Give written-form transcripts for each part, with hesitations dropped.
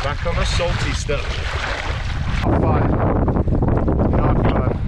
Back on the salty stuff. Not fun. Not fun.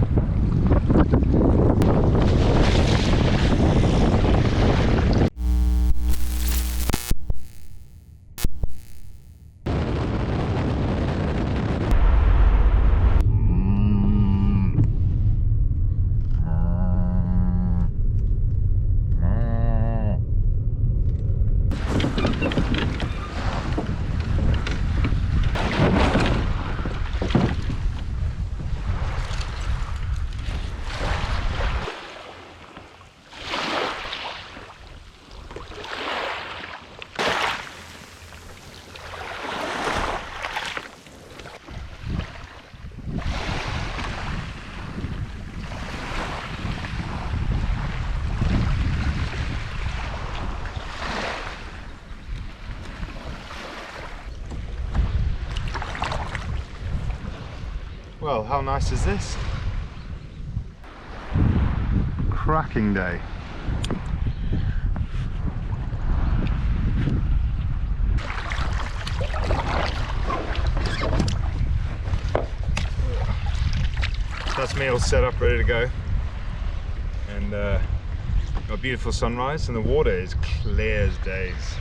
Well, how nice is this? Cracking day. That's me all set up, ready to go. And a beautiful sunrise, and the water is clear as days.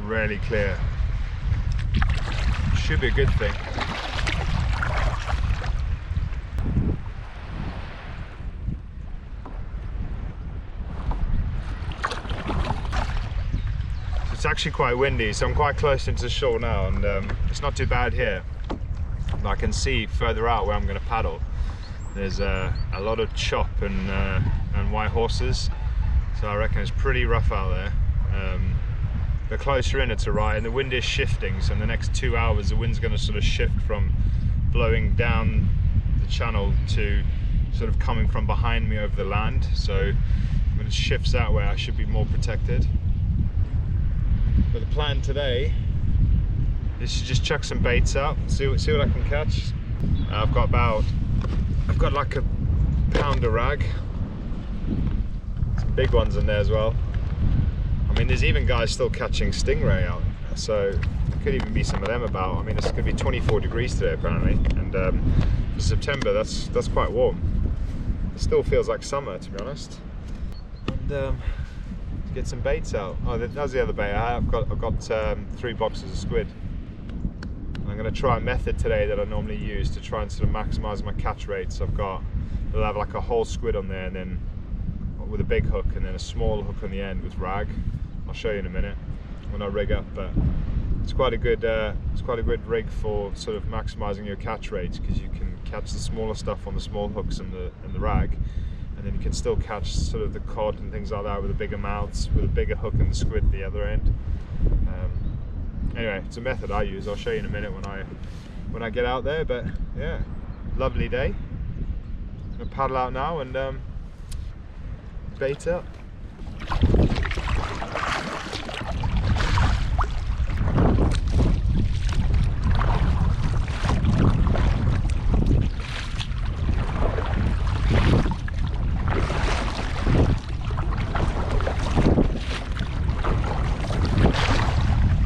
Really clear. Should be a good thing. It's actually quite windy, so I'm quite close into the shore now, and it's not too bad here. I can see further out where I'm going to paddle. There's a lot of chop and white horses, so I reckon it's pretty rough out there. The closer in it's alright, and the wind is shifting, so in the next 2 hours the wind's going to sort of shift from blowing down the channel to sort of coming from behind me over the land. So when it shifts that way I should be more protected. But the plan today is to just chuck some baits out, see what I can catch. I've got like a pound of rag, some big ones in there as well. I mean, there's even guys still catching stingray out, so there could even be some of them about. I mean, it's going to be 24 degrees today apparently, and for September that's quite warm. It still feels like summer, to be honest. And get some baits out. Oh, that's the other bait. I've got 3 boxes of squid. I'm going to try a method today that I normally use to try and sort of maximise my catch rates. I'll have like a whole squid on there, and then with a big hook, and then a small hook on the end with rag. I'll show you in a minute when I rig up, but it's quite a good rig for sort of maximising your catch rates, because you can catch the smaller stuff on the small hooks and the rag, and then you can still catch sort of the cod and things like that with the bigger mouths, with a bigger hook and the squid at the other end. Anyway, it's a method I use. I'll show you in a minute when I get out there. But yeah, lovely day. I'm gonna paddle out now and bait up.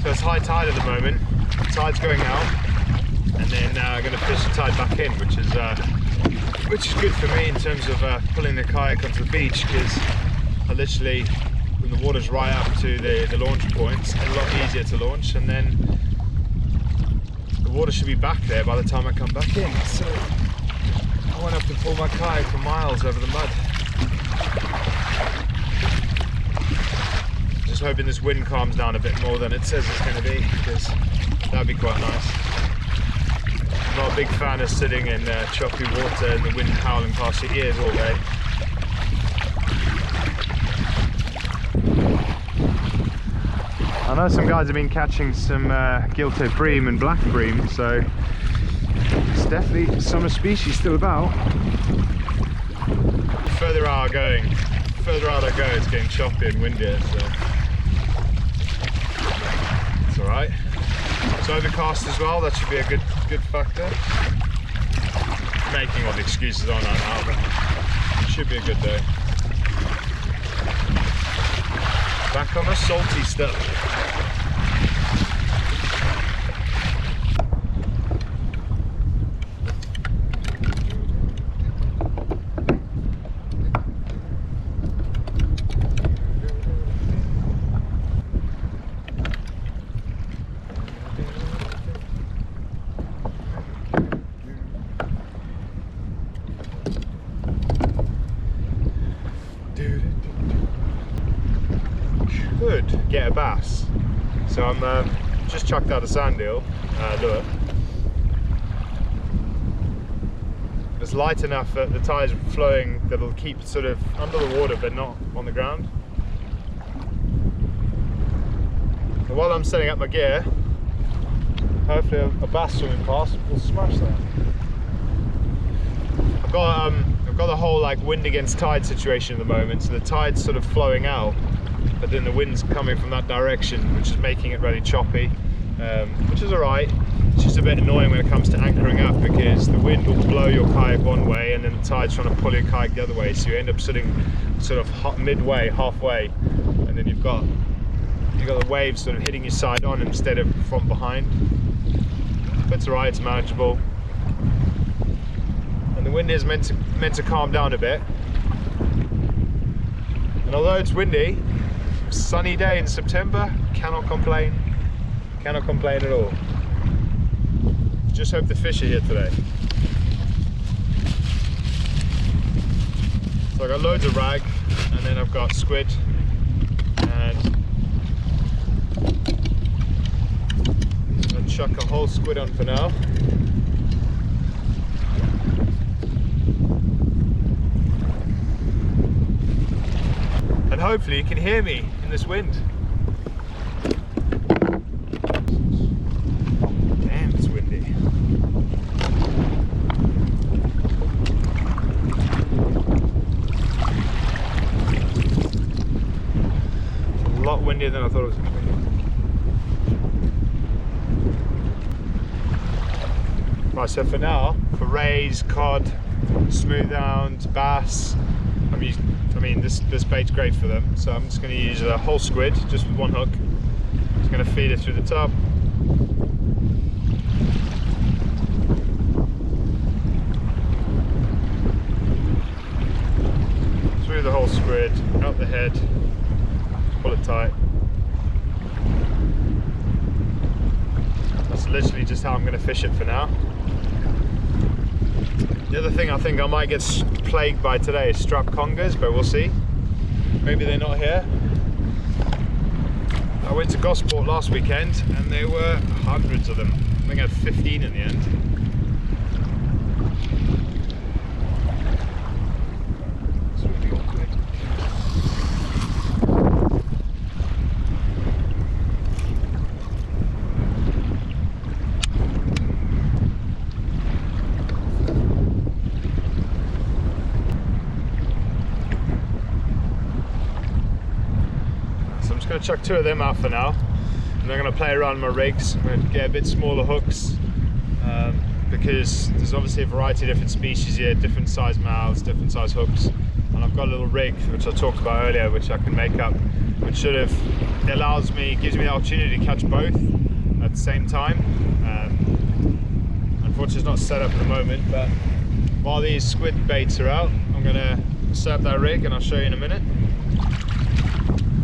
It's high tide at the moment. The tide's going out, and then I'm going to fish the tide back in, which is good for me in terms of pulling the kayak onto the beach, because I literally, when the water's right up to the launch points, it's a lot easier to launch, and then the water should be back there by the time I come back in, so I won't have to pull my kayak for miles over the mud. Just hoping this wind calms down a bit more than it says it's going to be, because that'd be quite nice. I'm not a big fan of sitting in choppy water and the wind howling past your ears all day. I know some guys have been catching some gilto bream and black bream, so it's definitely summer species still about. The further out I go, it's getting choppy and windier, so it's alright. It's overcast as well, that should be a good factor. Making all the excuses on that now, but it should be a good day. Back on the salty stuff. get a bass. So I'm just chucked out a sand eel lure. It's light enough that the tide's flowing that it'll keep sort of under the water but not on the ground. And while I'm setting up my gear, hopefully a bass swimming past will smash that. I've got the whole like wind against tide situation at the moment, so the tide's sort of flowing out, but then the wind's coming from that direction, which is making it really choppy, which is alright. It's just a bit annoying when it comes to anchoring up, because the wind will blow your kayak one way and then the tide's trying to pull your kayak the other way, so you end up sitting sort of midway, halfway, and then you've got the waves sort of hitting your side on instead of from behind. But it's alright, it's manageable. And the wind is meant to calm down a bit. And although it's windy, sunny day in September, cannot complain. Cannot complain at all. Just hope the fish are here today. So I've got loads of rag, and then I've got squid, and I'll chuck a whole squid on for now. And hopefully you can hear me in this wind. Damn, it's windy. It's a lot windier than I thought it was going to be. Right, so for now, for rays, cod, smoothhound, bass, this bait's great for them, so I'm just going to use a whole squid just with one hook. Just going to feed it through the top. Through the whole squid, out the head, pull it tight. That's literally just how I'm going to fish it for now. The other thing I think I might get plagued by today is strap congers, but we'll see. Maybe they're not here. I went to Gosport last weekend and there were hundreds of them. I think I had 15 in the end. It's really awkward. I'm going to chuck two of them out for now, and I'm going to play around with my rigs. I'm going to get a bit smaller hooks, because there's obviously a variety of different species here, different size mouths, different size hooks, and I've got a little rig which I talked about earlier, which I can make up, which sort of gives me the opportunity to catch both at the same time. Unfortunately it's not set up at the moment, but while these squid baits are out, I'm going to set up that rig and I'll show you in a minute.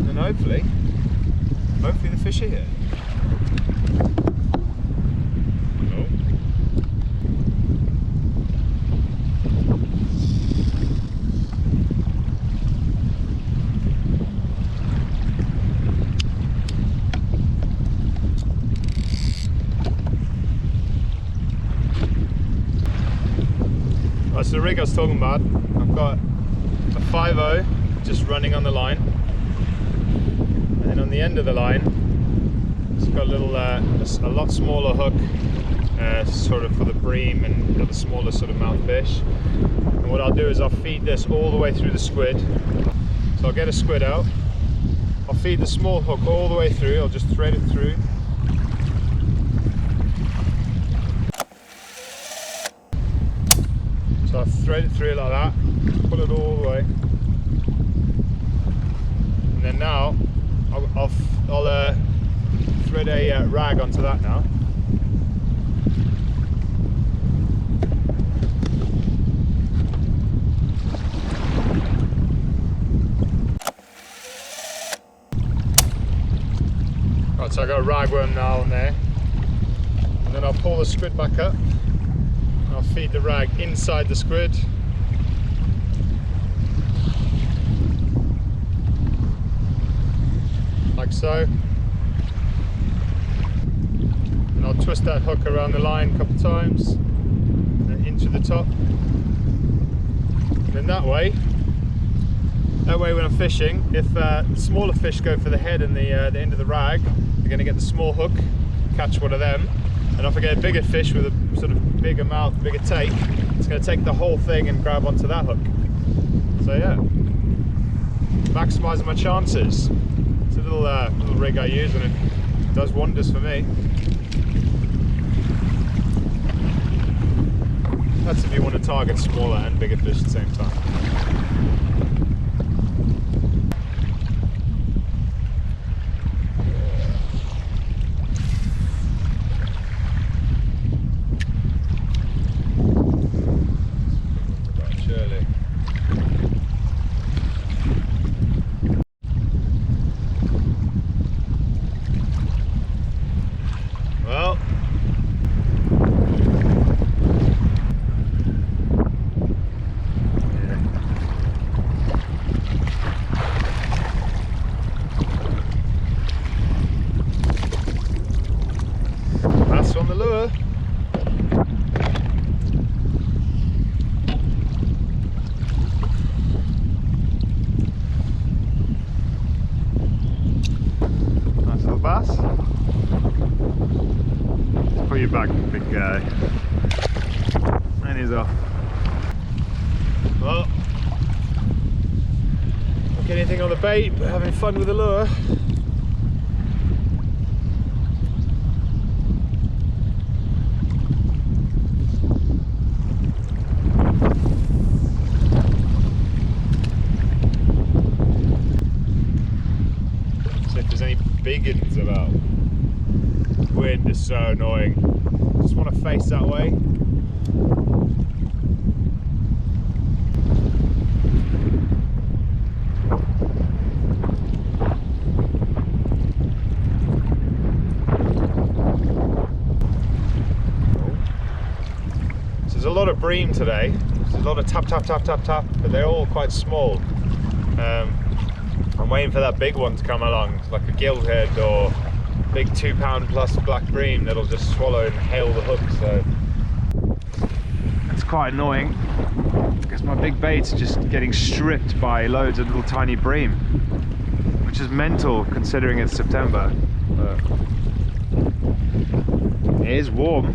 And hopefully the fish are here. No. Right, so the rig I was talking about, I've got a 5.0 just running on the line. And on the end of the line, it's got a little, a lot smaller hook, sort of for the bream and the smaller sort of mouth fish. And what I'll do is I'll feed this all the way through the squid. So I'll get a squid out, I'll feed the small hook all the way through, I'll just thread it through. So I'll thread it through like that, pull it all the way. And then now, I'll thread a rag onto that now. Right, so I've got a ragworm now on there. And then I'll pull the squid back up. And I'll feed the rag inside the squid. like so. And I'll twist that hook around the line a couple of times and into the top. And then that way when I'm fishing, if smaller fish go for the head and the end of the rag, they're going to get the small hook, catch one of them. And if I get a bigger fish with a sort of bigger mouth, bigger take, it's going to take the whole thing and grab onto that hook. So yeah, maximising my chances. It's a little rig I use and it does wonders for me. That's if you want to target smaller and bigger fish at the same time. Well, that's on the lure. Nice little bass. Put your back, big guy. And he's off. Well, not getting anything on the bait, but having fun with the lure. So if there's any big ones about. Wind is so annoying. Just want to face that way. So there's a lot of bream today. There's a lot of tap, tap, tap, tap, tap, but they're all quite small. I'm waiting for that big one to come along, like a gillhead or big 2 pound plus black bream that'll just swallow and hail the hook. So it's quite annoying because my big bait's just getting stripped by loads of little tiny bream, which is mental considering it's September. But it is warm.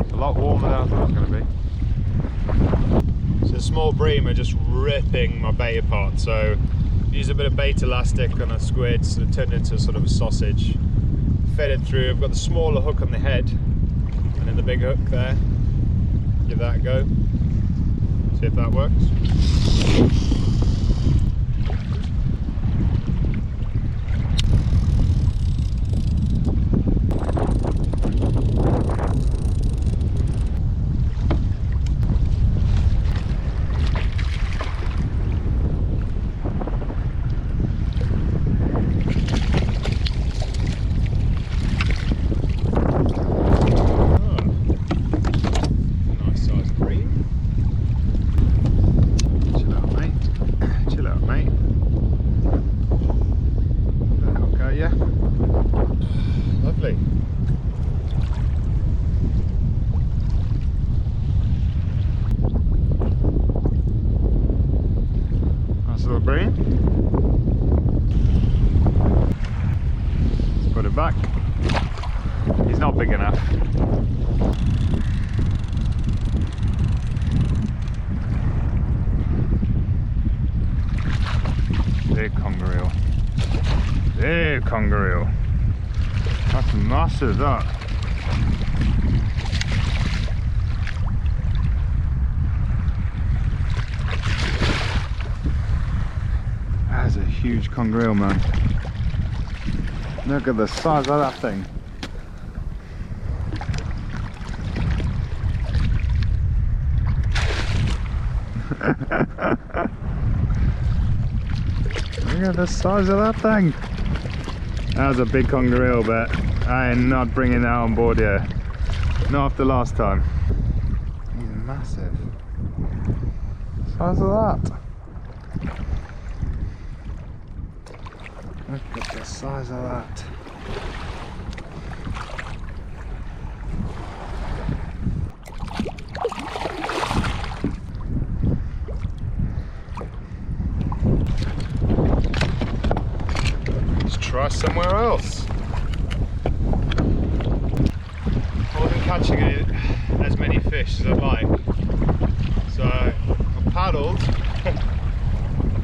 It's a lot warmer than I thought it was going to be. So the small bream are just ripping my bait apart. So use a bit of bait elastic on a squid, so it turned into sort of a sausage. Fed it through. I've got the smaller hook on the head and then the big hook there. Give that a go. See if that works. Lovely. Nice little bream. Let's put it back. He's not big enough. Big conger eel. Big conger eel. That's massive, that. That's a huge conger eel, man. Look at the size of that thing. Look at the size of that thing. That was a big conger eel, but I am not bringing that on board here. Not after last time. He's massive. Size of that. Look at the size of that. Let's try somewhere else. I wasn't catching as many fish as I'd like, so I paddled.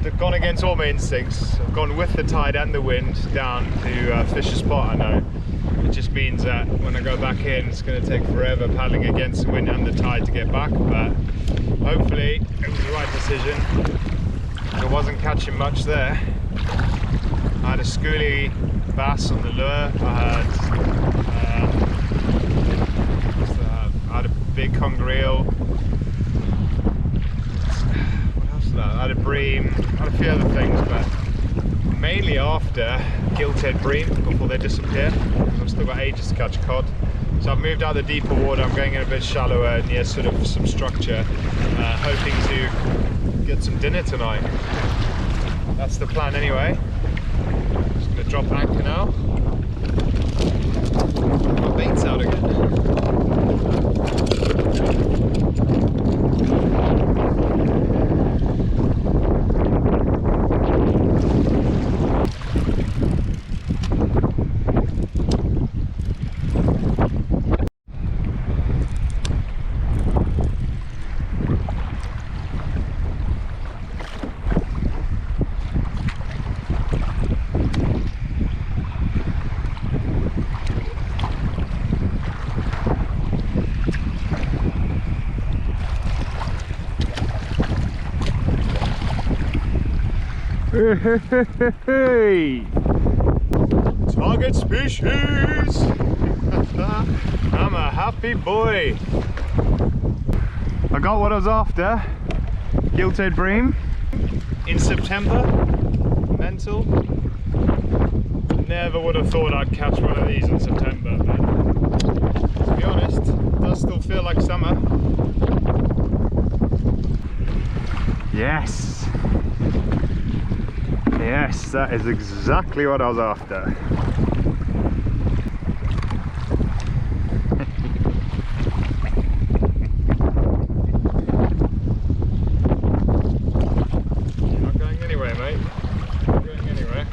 I've gone against all my instincts. I've gone with the tide and the wind down to fish a spot I know. It just means that when I go back in, it's going to take forever paddling against the wind and the tide to get back, but hopefully it was the right decision. I wasn't catching much there. I had a schoolie bass on the lure. I had a big conger eel. What else did I have? I had a bream. I had a few other things, but mainly after gilt-head bream before they disappear, because I've still got ages to catch cod. So I've moved out the deeper water. I'm going in a bit shallower near sort of some structure, hoping to get some dinner tonight. That's the plan anyway. Just going to drop anchor now. My bait's out again. Hey! Target species! I'm a happy boy. I got what I was after. Gilt-head bream in September. Mental. Never would have thought I'd catch one of these in September, but to be honest, it does still feel like summer. Yes! Yes, that is exactly what I was after. You're not going anywhere, mate. You're not going anywhere.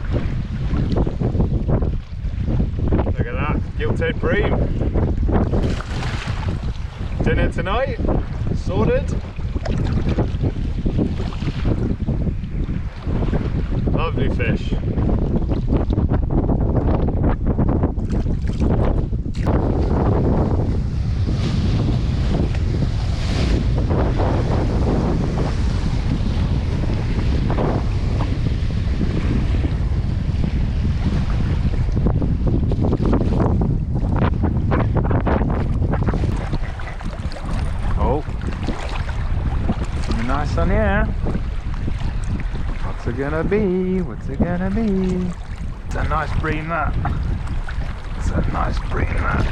Look at that, gilt-head bream. Dinner tonight, sorted. Lovely fish. Oh, something nice on here. What's it gonna be? What's it gonna be? It's a nice bream, that. It's a nice bream, that.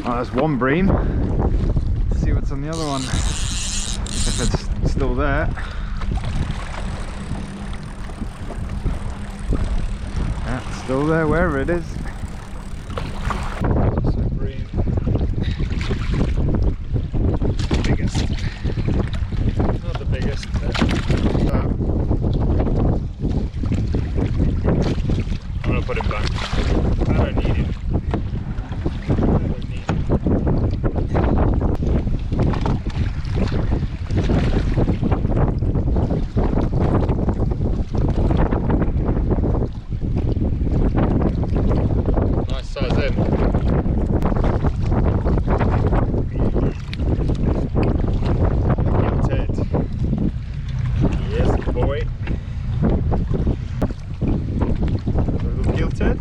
Oh, there's one bream. Let's see what's on the other one. If it's still there. Yeah, it's still there, wherever it is. Put it back. I don't need it. I don't need it. Nice size in. Gilt-head. Yes, boy. Gilt-head.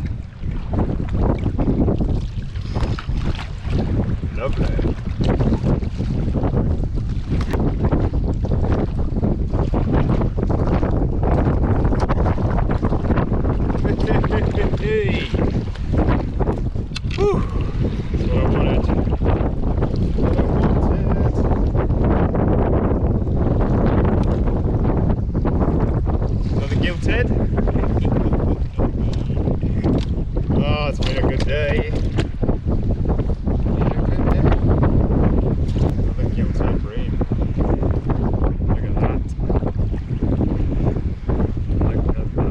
gilthead. Oh, it's been a good day. Another gilthead bream. Look at that. Look at that.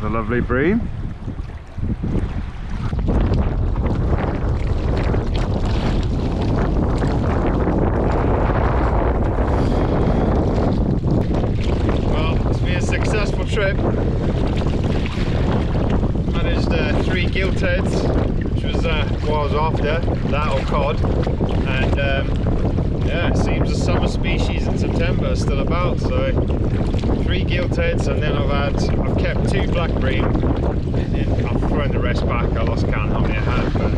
A lovely bream. Well, it's been a successful trip. Managed 3 giltheads, which was what I was after, that or cod. And yeah, it seems the summer species in September are still about, so 3 giltheads, and then I've kept 2 black bream, and then I've thrown the rest back. I lost count how many I had, but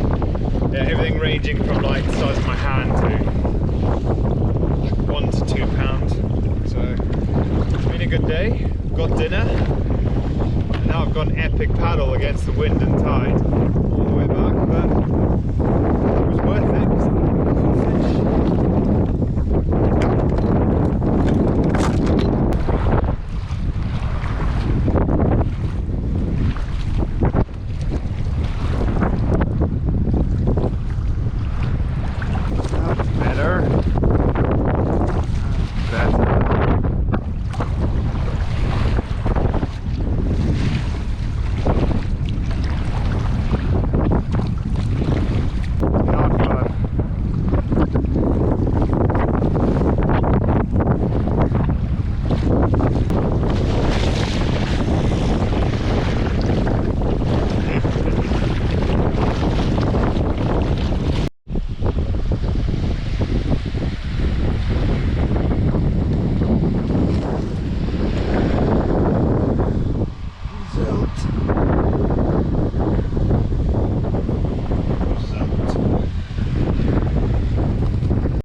yeah, everything ranging from like the size of my hand to 1 to 2 pounds. So it's been a good day. Got dinner, and now I've got an epic paddle against the wind